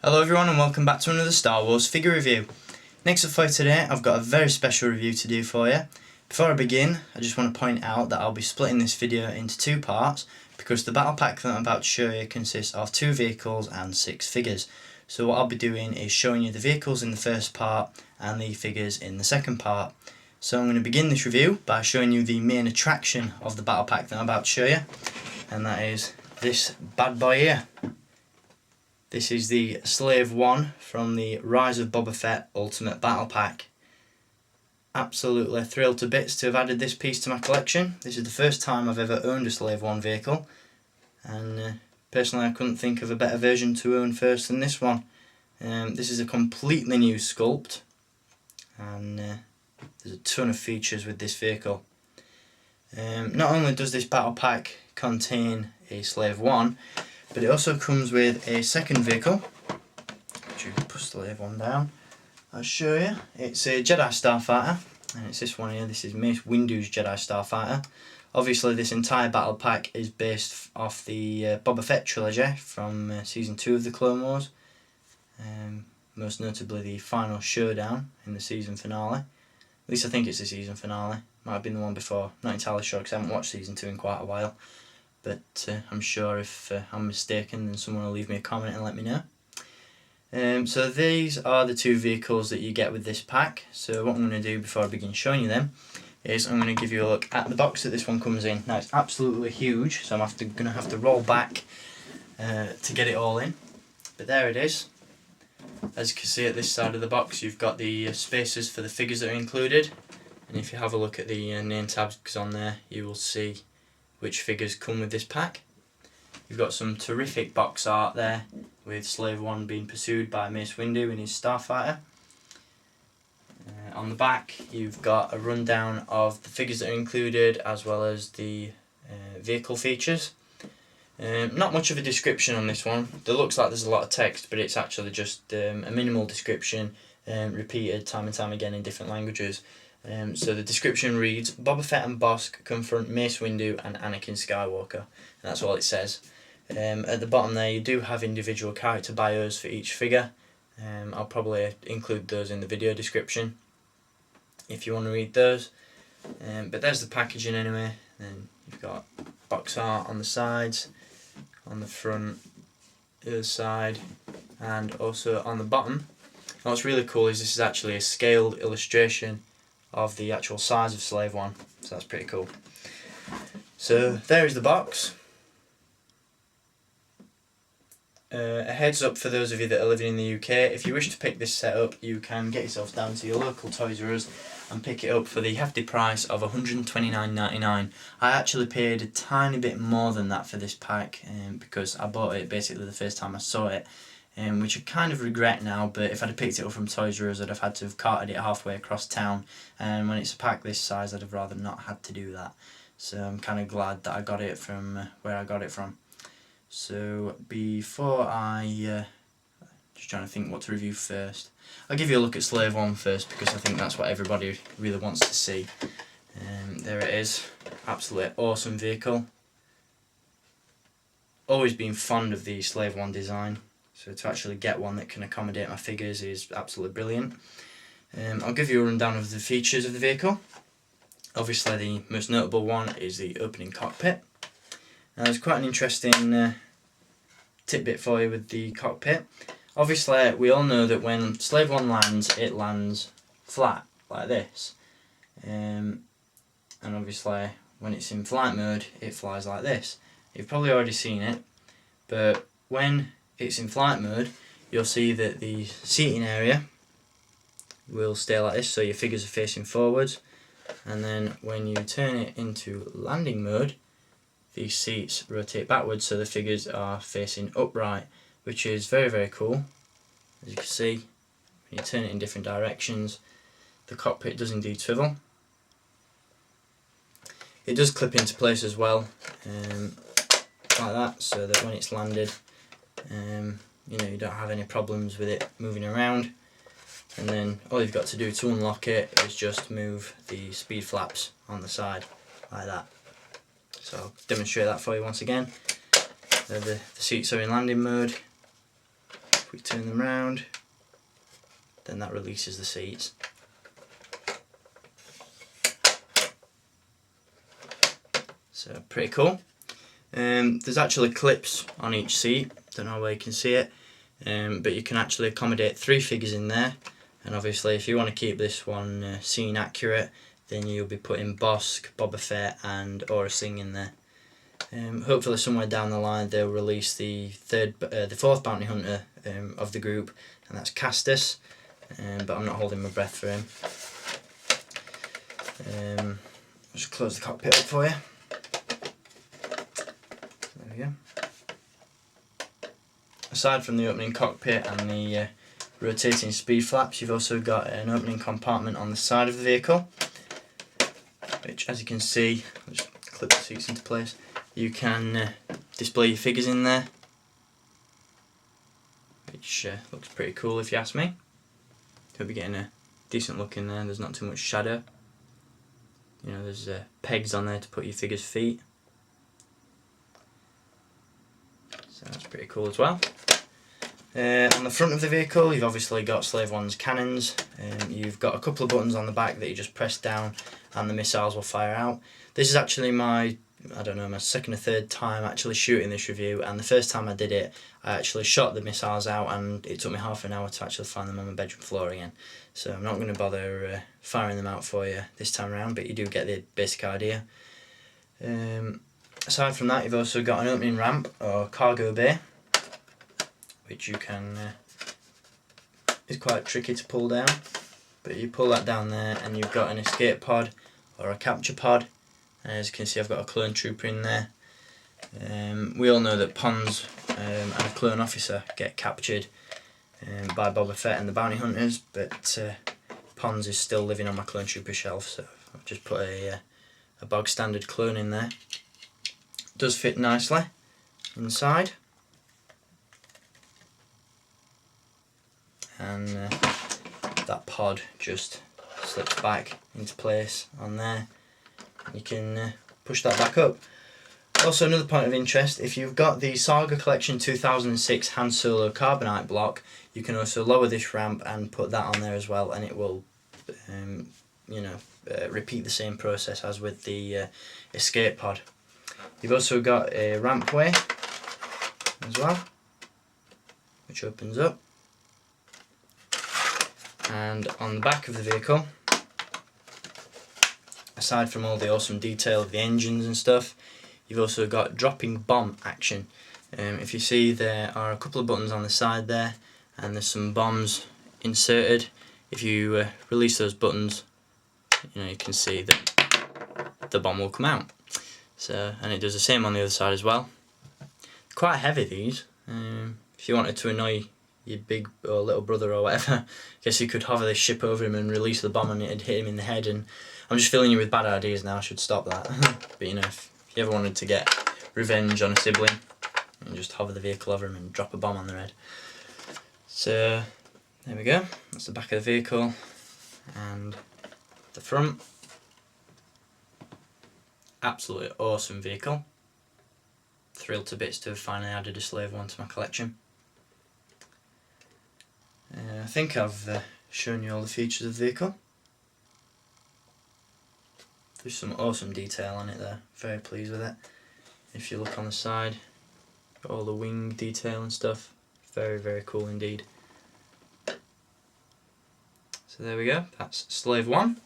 Hello everyone and welcome back to another Star Wars figure review. Next up for today I've got a very special review to do for you. Before I begin, I just want to point out that I'll be splitting this video into two parts because the battle pack that I'm about to show you consists of 2 vehicles and 6 figures. So what I'll be doing is showing you the vehicles in the first part and the figures in the second part. So I'm going to begin this review by showing you the main attraction of the battle pack that I'm about to show you, and that is this bad boy here. This is the Slave 1 from the Rise of Boba Fett Ultimate Battle Pack. Absolutely thrilled to bits to have added this piece to my collection. This is the first time I've ever owned a Slave 1 vehicle, and personally I couldn't think of a better version to own first than this one. This is a completely new sculpt, and there's a ton of features with this vehicle. Not only does this battle pack contain a Slave 1, but it also comes with a second vehicle, which you can push the Slave 1 down. I'll show you. It's a Jedi Starfighter, and it's this one here. This is Mace Windu's Jedi Starfighter. Obviously this entire battle pack is based off the Boba Fett trilogy from Season 2 of the Clone Wars. Most notably the final showdown in the season finale. At least I think it's the season finale. Might have been the one before. Not entirely sure because I haven't watched Season 2 in quite a while. But I'm sure if I'm mistaken, then someone will leave me a comment and let me know. So these are the 2 vehicles that you get with this pack. So what I'm going to do before I begin showing you them is I'm going to give you a look at the box that this one comes in. Now it's absolutely huge, so I'm going to have to roll back to get it all in. But there it is. As you can see at this side of the box, you've got the spaces for the figures that are included. And if you have a look at the name tags on there, you will see which figures come with this pack. You've got some terrific box art there, with Slave 1 being pursued by Mace Windu in his Starfighter. On the back you've got a rundown of the figures that are included, as well as the vehicle features. Not much of a description on this one. There looks like there's a lot of text, but it's actually just a minimal description, repeated time and time again in different languages. So the description reads, Boba Fett and Bossk confront Mace Windu and Anakin Skywalker. And that's all it says. At the bottom there you do have individual character bios for each figure. I'll probably include those in the video description if you want to read those. But there's the packaging anyway. Then you've got box art on the sides, on the front, the other side, and also on the bottom. And what's really cool is this is actually a scaled illustration of the actual size of Slave 1, so that's pretty cool. So there is the box. A heads up for those of you that are living in the UK, if you wish to pick this set up, you can get yourself down to your local Toys R Us and pick it up for the hefty price of £129.99. I actually paid a tiny bit more than that for this pack because I bought it basically the first time I saw it. Which I kind of regret now, but if I'd have picked it up from Toys R Us I'd have had to have carted it halfway across town, and when it's a pack this size I'd have rather not had to do that. So I'm kind of glad that I got it from where I got it from. So before I just trying to think what to review first, I'll give you a look at Slave 1 first because I think that's what everybody really wants to see. There it is, absolutely awesome vehicle. Always been fond of the Slave 1 design. So to actually get one that can accommodate my figures is absolutely brilliant. I'll give you a rundown of the features of the vehicle. Obviously the most notable one is the opening cockpit. Now there's quite an interesting tidbit for you with the cockpit. Obviously we all know that when Slave 1 lands, it lands flat like this. And obviously when it's in flight mode it flies like this. You've probably already seen it, but when it's in flight mode you'll see that the seating area will stay like this, so your figures are facing forwards, and then when you turn it into landing mode these seats rotate backwards so the figures are facing upright, which is very, very cool. As you can see, when you turn it in different directions the cockpit does indeed swivel. It does clip into place as well, like that, so that when it's landed you know, you don't have any problems with it moving around. And then all you've got to do to unlock it is just move the speed flaps on the side like that. So I'll demonstrate that for you once again. The seats are in landing mode. we turn them round, then that releases the seats. So pretty cool. There's actually clips on each seat, don't know where you can see it, but you can actually accommodate 3 figures in there, and obviously if you want to keep this one scene accurate, then you'll be putting Bossk, Boba Fett and Aura Singh in there. Hopefully somewhere down the line they'll release the 4th bounty hunter of the group, and that's Castus, but I'm not holding my breath for him. I'll just close the cockpit up for you. There we go. Aside from the opening cockpit and the rotating speed flaps, you've also got an opening compartment on the side of the vehicle, which, as you can see, I'll just clip the seats into place. You can display your figures in there, which looks pretty cool if you ask me. Hope you're getting a decent look in there. There's not too much shadow. You know, there's pegs on there to put your figure's feet. So that's pretty cool as well. On the front of the vehicle, you've obviously got Slave 1's cannons. You've got a couple of buttons on the back that you just press down and the missiles will fire out. This is actually my second or third time actually shooting this review, and the first time I did it, I actually shot the missiles out and it took me half an hour to actually find them on my bedroom floor again. So I'm not going to bother firing them out for you this time around, but you do get the basic idea. Aside from that, you've also got an opening ramp or cargo bay, which you can is quite tricky to pull down, but you pull that down there and you've got an escape pod or a capture pod. As you can see, I've got a clone trooper in there. We all know that Pons and a clone officer get captured by Boba Fett and the bounty hunters, but Pons is still living on my clone trooper shelf, so I've just put a bog standard clone in there. It does fit nicely inside, and that pod just slips back into place on there. You can push that back up. Also, another point of interest, if you've got the Saga Collection 2006 Han Solo Carbonite block, you can also lower this ramp and put that on there as well, and it will repeat the same process as with the escape pod. You've also got a rampway as well, which opens up, and on the back of the vehicle, aside from all the awesome detail of the engines and stuff, you've also got dropping bomb action. If you see, there are a couple of buttons on the side there, and there's some bombs inserted. If you release those buttons, you can see that the bomb will come out. So, and it does the same on the other side as well. Quite heavy, these. If you wanted to annoy your big or little brother or whatever, I guess you could hover this ship over him and release the bomb and it'd hit him in the head. And I'm just filling you with bad ideas now, I should stop that. But if you ever wanted to get revenge on a sibling, you can just hover the vehicle over him and drop a bomb on their head. So there we go, that's the back of the vehicle and the front. Absolutely awesome vehicle. Thrilled to bits to have finally added a Slave 1 to my collection. I think I've shown you all the features of the vehicle. There's some awesome detail on it there, very pleased with it. If you look on the side, got all the wing detail and stuff, very, very cool indeed. So there we go, that's Slave 1.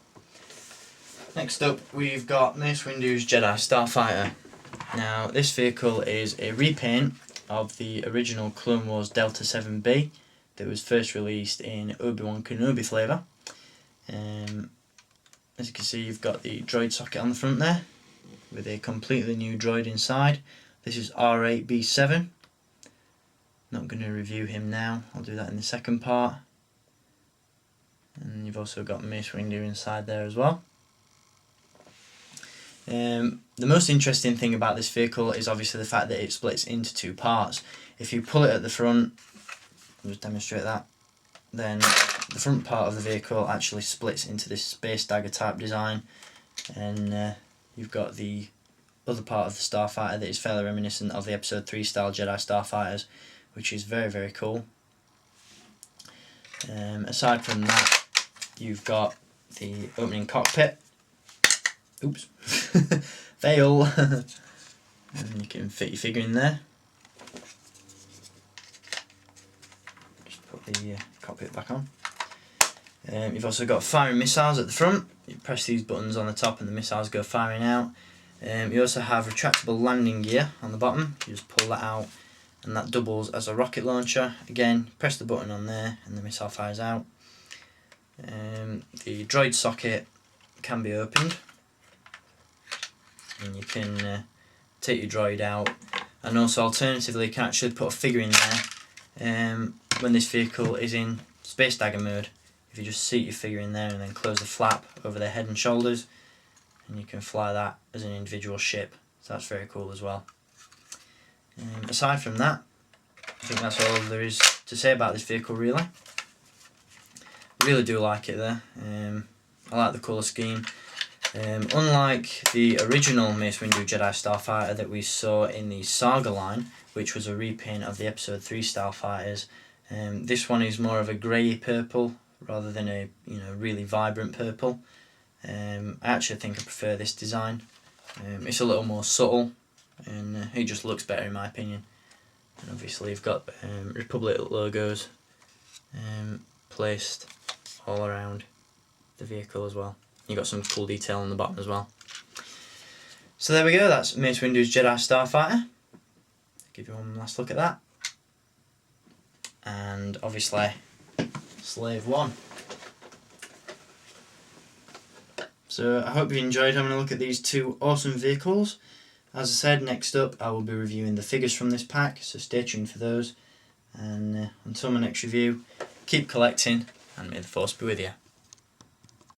Next up, we've got Mace Windu's Jedi Starfighter. Now, this vehicle is a repaint of the original Clone Wars Delta 7B that was first released in Obi-Wan Kenobi flavour. As you can see, you've got the droid socket on the front there, with a completely new droid inside. This is R8B7. Not going to review him now, I'll do that in the second part. And you've also got Mace Windu inside there as well. The most interesting thing about this vehicle is obviously the fact that it splits into 2 parts. If you pull it at the front, I'll just demonstrate that, then the front part of the vehicle actually splits into this space dagger type design, and you've got the other part of the Starfighter that is fairly reminiscent of the Episode 3 style Jedi Starfighters, which is very, very cool. Aside from that, you've got the opening cockpit. Oops. Fail. And you can fit your figure in there. Just put the cockpit back on. You've also got firing missiles at the front. You press these buttons on the top and the missiles go firing out. You also have retractable landing gear on the bottom. You just pull that out and that doubles as a rocket launcher. Again, press the button on there and the missile fires out. The droid socket can be opened, and you can take your droid out, and also alternatively you can actually put a figure in there when this vehicle is in space dagger mode. If you just seat your figure in there and then close the flap over their head and shoulders, and you can fly that as an individual ship, so that's very cool as well. Aside from that, I think that's all there is to say about this vehicle really. I really do like it there. I like the colour scheme. Unlike the original Mace Windu Jedi Starfighter that we saw in the Saga line, which was a repaint of the Episode 3 Starfighters, this one is more of a grey purple rather than a really vibrant purple. I actually think I prefer this design. It's a little more subtle and it just looks better in my opinion. And obviously you've got Republic logos placed all around the vehicle as well. You've got some cool detail on the bottom as well. So there we go, that's Mace Windu's Jedi Starfighter. Give you one last look at that. And obviously Slave 1. So I hope you enjoyed having a look at these two awesome vehicles. As I said, next up I will be reviewing the figures from this pack, so stay tuned for those. And until my next review, keep collecting and may the Force be with you.